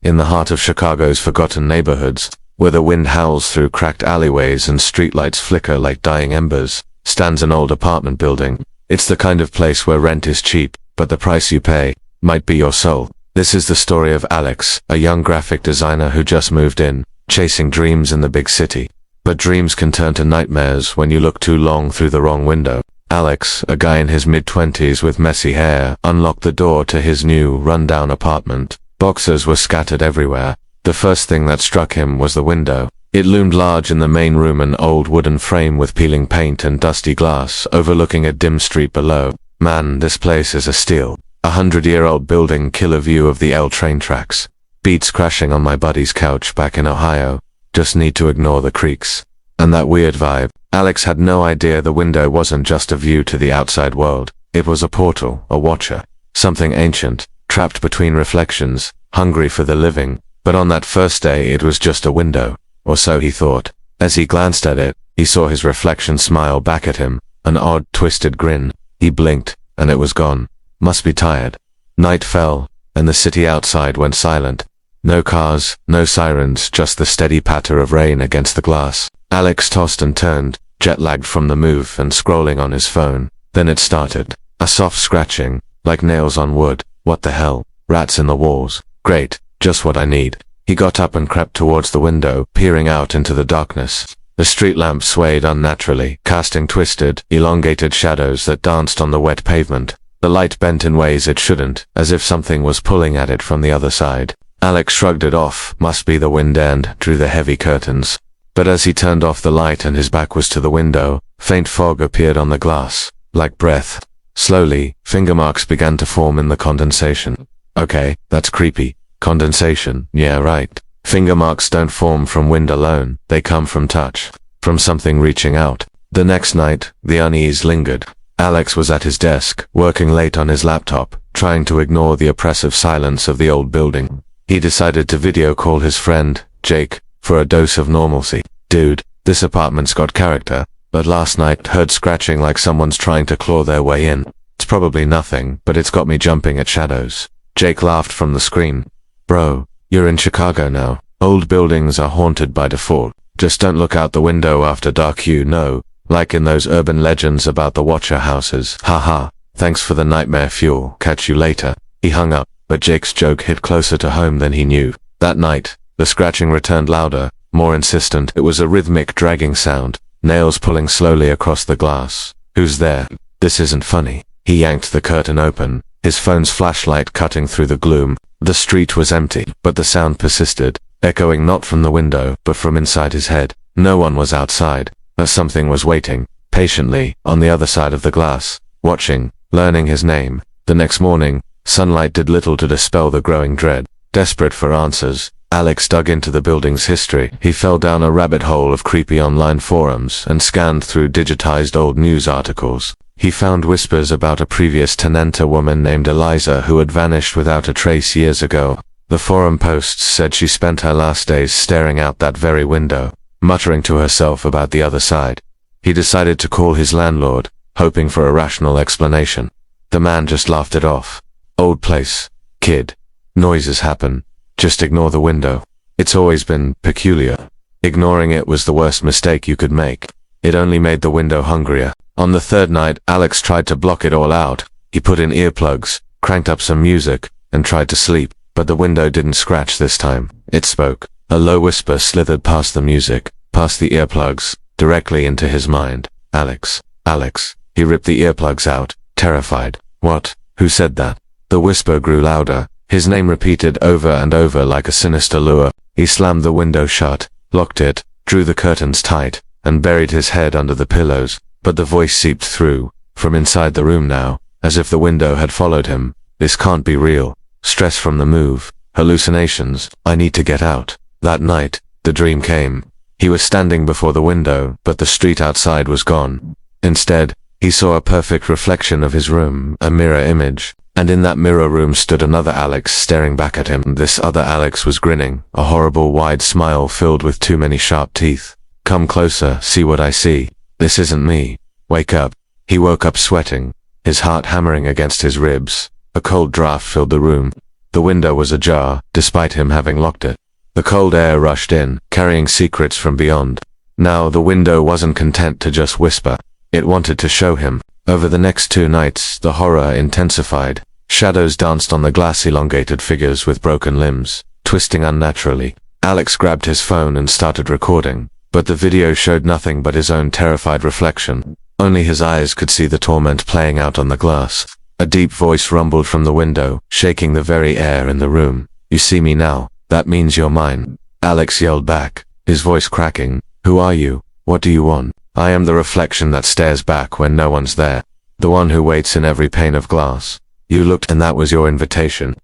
in the heart of Chicago's forgotten neighborhoods, where the wind howls through cracked alleyways and streetlights flicker like dying embers, stands an old apartment building. It's the kind of place where rent is cheap, but the price you pay might be your soul. This is the story of Alex, a young graphic designer who just moved in, chasing dreams in the big city. But dreams can turn to nightmares when you look too long through the wrong window. Alex, a guy in his mid-20s with messy hair, unlocked the door to his new, run-down apartment. Boxes were scattered everywhere. The first thing that struck him was the window. It loomed large in the main room, an old wooden frame with peeling paint and dusty glass, overlooking a dim street below. Man, this place is a steal. 100-year-old building, killer view of the L train tracks. Beats crashing on my buddy's couch back in Ohio. Just need to ignore the creaks. And that weird vibe. Alex had no idea the window wasn't just a view to the outside world. It was a portal, a watcher. Something ancient, trapped between reflections, hungry for the living. But on that first day it was just a window. Or so he thought. As he glanced at it, he saw his reflection smile back at him. An odd, twisted grin. He blinked, and it was gone. Must be tired. Night fell, and the city outside went silent. No cars, no sirens, just the steady patter of rain against the glass. Alex tossed and turned, jet-lagged from the move and scrolling on his phone. Then it started. A soft scratching, like nails on wood. What the hell? Rats in the walls. Great, just what I need. He got up and crept towards the window, peering out into the darkness. The street lamp swayed unnaturally, casting twisted, elongated shadows that danced on the wet pavement. The light bent in ways it shouldn't, as if something was pulling at it from the other side. Alex shrugged it off, must be the wind, and drew the heavy curtains. But as he turned off the light and his back was to the window, faint fog appeared on the glass, like breath. Slowly, finger marks began to form in the condensation. Okay, that's creepy. Condensation, yeah right. Finger marks don't form from wind alone, they come from touch. From something reaching out. The next night, the unease lingered. Alex was at his desk, working late on his laptop, trying to ignore the oppressive silence of the old building. He decided to video call his friend, Jake, for a dose of normalcy. Dude, this apartment's got character, but last night heard scratching like someone's trying to claw their way in. It's probably nothing, but it's got me jumping at shadows. Jake laughed from the screen. Bro, you're in Chicago now. Old buildings are haunted by default. Just don't look out the window after dark, you know. Like in those urban legends about the Watcher houses. Haha, thanks for the nightmare fuel, catch you later. He hung up, but Jake's joke hit closer to home than he knew. That night, the scratching returned louder, more insistent. It was a rhythmic dragging sound, nails pulling slowly across the glass. Who's there? This isn't funny. He yanked the curtain open, his phone's flashlight cutting through the gloom. The street was empty, but the sound persisted, echoing not from the window, but from inside his head. No one was outside, but something was waiting, patiently, on the other side of the glass, watching, learning his name. The next morning, sunlight did little to dispel the growing dread. Desperate for answers, Alex dug into the building's history. He fell down a rabbit hole of creepy online forums and scanned through digitized old news articles. He found whispers about a previous tenant, a woman named Eliza, who had vanished without a trace years ago. The forum posts said she spent her last days staring out that very window, muttering to herself about the other side. He decided to call his landlord, hoping for a rational explanation. The man just laughed it off. Old place, kid. Noises happen. Just ignore the window. It's always been peculiar. Ignoring it was the worst mistake you could make. It only made the window hungrier. On the third night, Alex tried to block it all out. He put in earplugs, cranked up some music, and tried to sleep. But the window didn't scratch this time. It spoke. A low whisper slithered past the music, past the earplugs, directly into his mind. Alex. Alex. He ripped the earplugs out, terrified. What? Who said that? The whisper grew louder, his name repeated over and over like a sinister lure. He slammed the window shut, locked it, drew the curtains tight, and buried his head under the pillows. But the voice seeped through, from inside the room now, as if the window had followed him. This can't be real. Stress from the move. Hallucinations. I need to get out. That night, the dream came. He was standing before the window, but the street outside was gone. Instead, he saw a perfect reflection of his room, a mirror image. And in that mirror room stood another Alex staring back at him. This other Alex was grinning, a horrible wide smile filled with too many sharp teeth. Come closer, see what I see. This isn't me. Wake up. He woke up sweating, his heart hammering against his ribs. A cold draft filled the room. The window was ajar, despite him having locked it. The cold air rushed in, carrying secrets from beyond. Now the window wasn't content to just whisper. It wanted to show him. Over the next 2 nights, the horror intensified. Shadows danced on the glass, elongated figures with broken limbs, twisting unnaturally. Alex grabbed his phone and started recording, but the video showed nothing but his own terrified reflection. Only his eyes could see the torment playing out on the glass. A deep voice rumbled from the window, shaking the very air in the room. "You see me now? That means you're mine." Alex yelled back, his voice cracking. "Who are you? What do you want?" "I am the reflection that stares back when no one's there. The one who waits in every pane of glass. You looked and that was your invitation."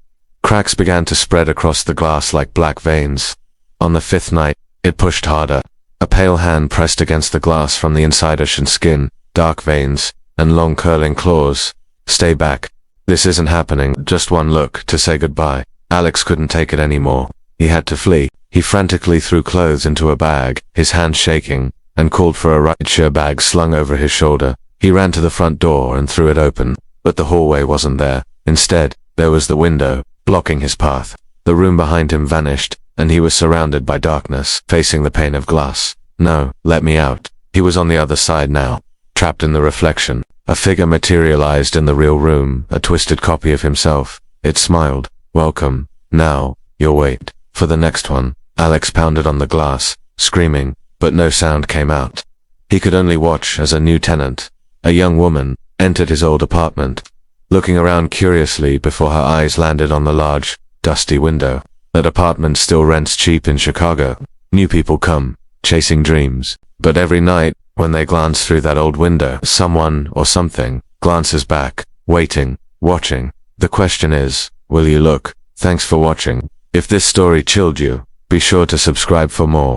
Cracks began to spread across the glass like black veins. On the 5th night, it pushed harder. A pale hand pressed against the glass from the inside, ashen skin, dark veins, and long curling claws. "Stay back. This isn't happening." Just one look to say goodbye. Alex couldn't take it anymore. He had to flee. He frantically threw clothes into a bag, his hands shaking, and called for a rideshare bag slung over his shoulder. He ran to the front door and threw it open, but the hallway wasn't there. Instead, there was the window, blocking his path. The room behind him vanished, and he was surrounded by darkness, facing the pane of glass. "No, let me out." He was on the other side now, trapped in the reflection. A figure materialized in the real room, a twisted copy of himself. It smiled. "Welcome. Now, you'll wait for the next one." Alex pounded on the glass, screaming, but no sound came out. He could only watch as a new tenant, a young woman, entered his old apartment, looking around curiously before her eyes landed on the large, dusty window. That apartment still rents cheap in Chicago. New people come, chasing dreams. But every night, when they glance through that old window, someone or something glances back, waiting, watching. The question is, will you look? Thanks for watching. If this story chilled you, be sure to subscribe for more.